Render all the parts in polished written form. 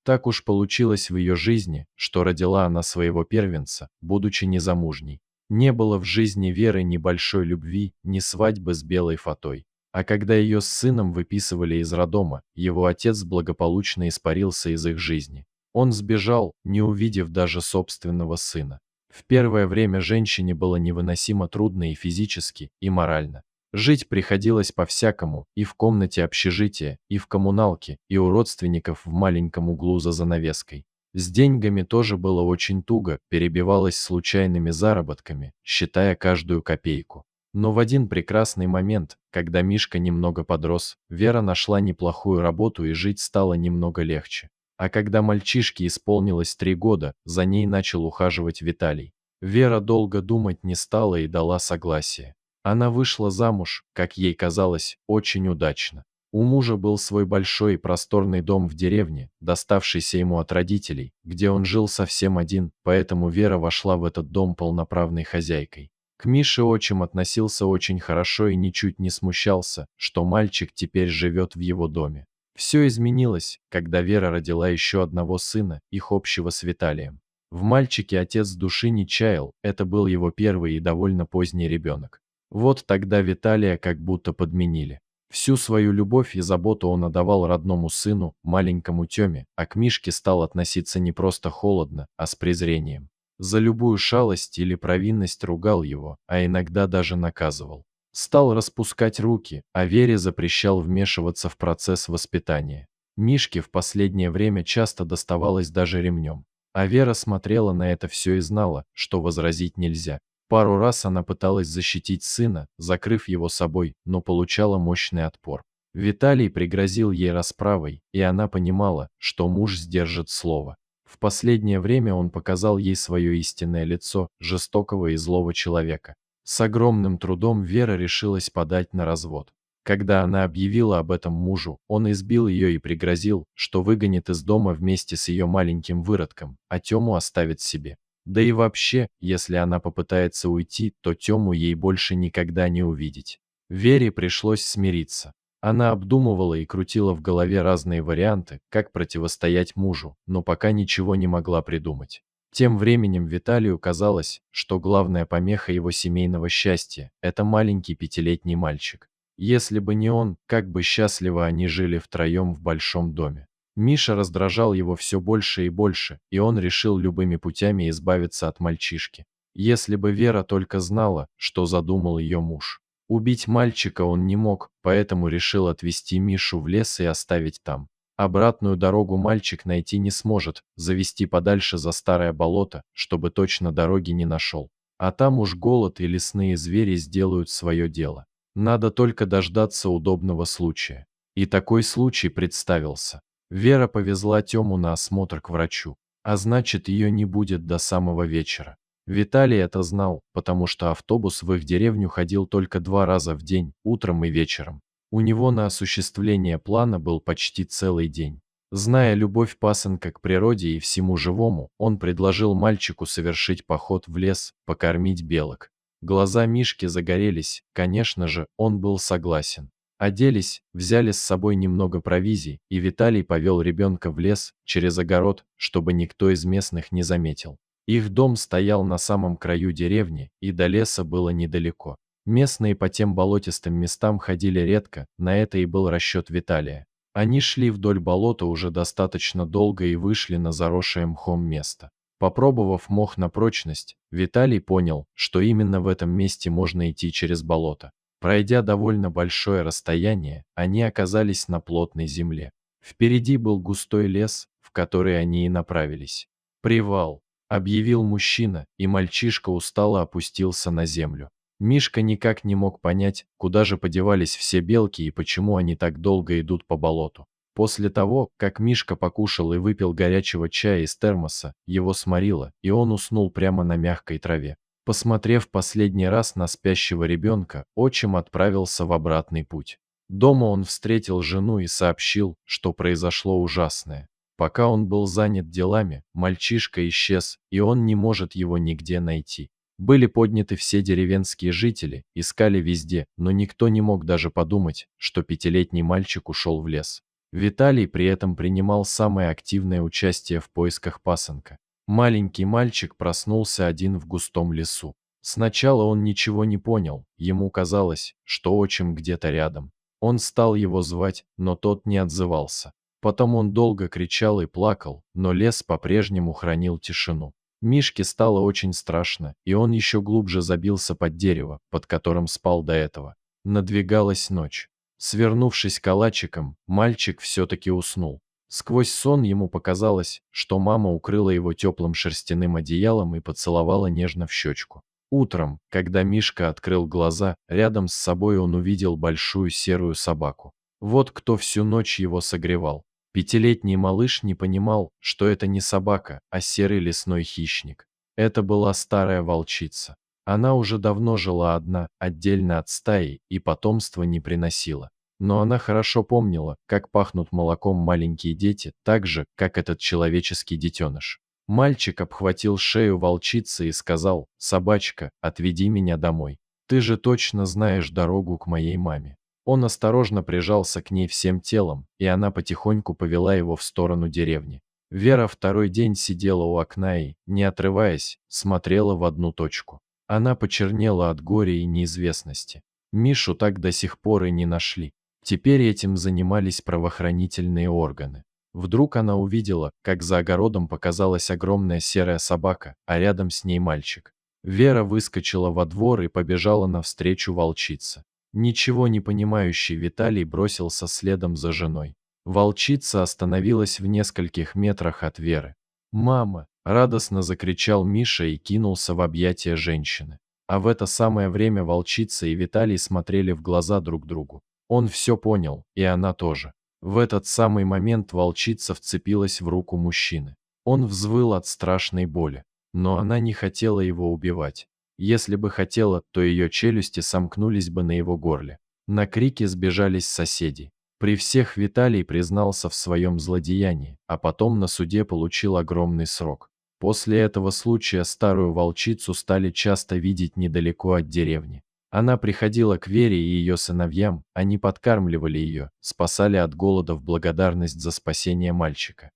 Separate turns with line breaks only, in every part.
Так уж получилось в ее жизни, что родила она своего первенца, будучи незамужней. Не было в жизни Веры ни большой любви, ни свадьбы с белой фатой. А когда ее с сыном выписывали из роддома, его отец благополучно испарился из их жизни. Он сбежал, не увидев даже собственного сына. В первое время женщине было невыносимо трудно и физически, и морально. Жить приходилось по-всякому, и в комнате общежития, и в коммуналке, и у родственников в маленьком углу за занавеской. С деньгами тоже было очень туго, перебивалось случайными заработками, считая каждую копейку. Но в один прекрасный момент, когда Мишка немного подрос, Вера нашла неплохую работу и жить стало немного легче. А когда мальчишке исполнилось 3 года, за ней начал ухаживать Виталий. Вера долго думать не стала и дала согласие. Она вышла замуж, как ей казалось, очень удачно. У мужа был свой большой и просторный дом в деревне, доставшийся ему от родителей, где он жил совсем один, поэтому Вера вошла в этот дом полноправной хозяйкой. К Мише отчим относился очень хорошо и ничуть не смущался, что мальчик теперь живет в его доме. Все изменилось, когда Вера родила еще одного сына, их общего с Виталием. В мальчике отец души не чаял, это был его первый и довольно поздний ребенок. Вот тогда Виталия как будто подменили. Всю свою любовь и заботу он отдавал родному сыну, маленькому Тёме, а к Мишке стал относиться не просто холодно, а с презрением. За любую шалость или провинность ругал его, а иногда даже наказывал. Стал распускать руки, а Вере запрещал вмешиваться в процесс воспитания. Мишке в последнее время часто доставалось даже ремнем. А Вера смотрела на это все и знала, что возразить нельзя. Пару раз она пыталась защитить сына, закрыв его собой, но получала мощный отпор. Виталий пригрозил ей расправой, и она понимала, что муж сдержит слово. В последнее время он показал ей свое истинное лицо, жестокого и злого человека. С огромным трудом Вера решилась подать на развод. Когда она объявила об этом мужу, он избил ее и пригрозил, что выгонит из дома вместе с ее маленьким выродком, а Тему оставит себе. Да и вообще, если она попытается уйти, то Тему ей больше никогда не увидеть. Вере пришлось смириться. Она обдумывала и крутила в голове разные варианты, как противостоять мужу, но пока ничего не могла придумать. Тем временем Виталию казалось, что главная помеха его семейного счастья – это маленький 5-летний мальчик. Если бы не он, как бы счастливо они жили втроем в большом доме. Миша раздражал его все больше и больше, и он решил любыми путями избавиться от мальчишки. Если бы Вера только знала, что задумал ее муж. Убить мальчика он не мог, поэтому решил отвезти Мишу в лес и оставить там. Обратную дорогу мальчик найти не сможет, завести подальше за старое болото, чтобы точно дороги не нашел. А там уж голод и лесные звери сделают свое дело. Надо только дождаться удобного случая. И такой случай представился. Вера повезла Тему на осмотр к врачу, а значит, ее не будет до самого вечера. Виталий это знал, потому что автобус в их деревню ходил только 2 раза в день, утром и вечером. У него на осуществление плана был почти целый день. Зная любовь пасынка к природе и всему живому, он предложил мальчику совершить поход в лес, покормить белок. Глаза Мишки загорелись, конечно же, он был согласен. Оделись, взяли с собой немного провизии, и Виталий повел ребенка в лес, через огород, чтобы никто из местных не заметил. Их дом стоял на самом краю деревни, и до леса было недалеко. Местные по тем болотистым местам ходили редко, на это и был расчет Виталия. Они шли вдоль болота уже достаточно долго и вышли на заросшее мхом место. Попробовав мох на прочность, Виталий понял, что именно в этом месте можно идти через болото. Пройдя довольно большое расстояние, они оказались на плотной земле. Впереди был густой лес, в который они и направились. «Привал», — объявил мужчина, и мальчишка устало опустился на землю. Мишка никак не мог понять, куда же подевались все белки и почему они так долго идут по болоту. После того, как Мишка покушал и выпил горячего чая из термоса, его сморило, и он уснул прямо на мягкой траве. Посмотрев последний раз на спящего ребенка, отчим отправился в обратный путь. Дома он встретил жену и сообщил, что произошло ужасное. Пока он был занят делами, мальчишка исчез, и он не может его нигде найти. Были подняты все деревенские жители, искали везде, но никто не мог даже подумать, что 5-летний мальчик ушел в лес. Виталий при этом принимал самое активное участие в поисках пасынка. Маленький мальчик проснулся один в густом лесу. Сначала он ничего не понял, ему казалось, что отчим где-то рядом. Он стал его звать, но тот не отзывался. Потом он долго кричал и плакал, но лес по-прежнему хранил тишину. Мишке стало очень страшно, и он еще глубже забился под дерево, под которым спал до этого. Надвигалась ночь. Свернувшись калачиком, мальчик все-таки уснул. Сквозь сон ему показалось, что мама укрыла его теплым шерстяным одеялом и поцеловала нежно в щечку. Утром, когда Мишка открыл глаза, рядом с собой он увидел большую серую собаку. Вот кто всю ночь его согревал. Пятилетний малыш не понимал, что это не собака, а серый лесной хищник. Это была старая волчица. Она уже давно жила одна, отдельно от стаи, и потомства не приносила. Но она хорошо помнила, как пахнут молоком маленькие дети, так же, как этот человеческий детеныш. Мальчик обхватил шею волчицы и сказал: «Собачка, отведи меня домой. Ты же точно знаешь дорогу к моей маме». Он осторожно прижался к ней всем телом, и она потихоньку повела его в сторону деревни. Вера второй день сидела у окна и, не отрываясь, смотрела в одну точку. Она почернела от горя и неизвестности. Мишу так до сих пор и не нашли. Теперь этим занимались правоохранительные органы. Вдруг она увидела, как за огородом показалась огромная серая собака, а рядом с ней мальчик. Вера выскочила во двор и побежала навстречу волчице. Ничего не понимающий Виталий бросился следом за женой. Волчица остановилась в нескольких метрах от Веры. «Мама!» – радостно закричал Миша и кинулся в объятия женщины. А в это самое время волчица и Виталий смотрели в глаза друг другу. Он все понял, и она тоже. В этот самый момент волчица вцепилась в руку мужчины. Он взвыл от страшной боли, но она не хотела его убивать. Если бы хотела, то ее челюсти сомкнулись бы на его горле. На крики сбежались соседи. При всех Виталий признался в своем злодеянии, а потом на суде получил огромный срок. После этого случая старую волчицу стали часто видеть недалеко от деревни. Она приходила к Вере и ее сыновьям, они подкармливали ее, спасали от голода в благодарность за спасение мальчика.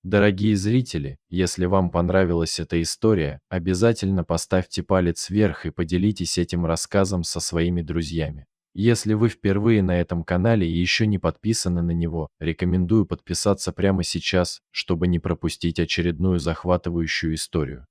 Дорогие зрители, если вам понравилась эта история, обязательно поставьте палец вверх и поделитесь этим рассказом со своими друзьями. Если вы впервые на этом канале и еще не подписаны на него, рекомендую подписаться прямо сейчас, чтобы не пропустить очередную захватывающую историю.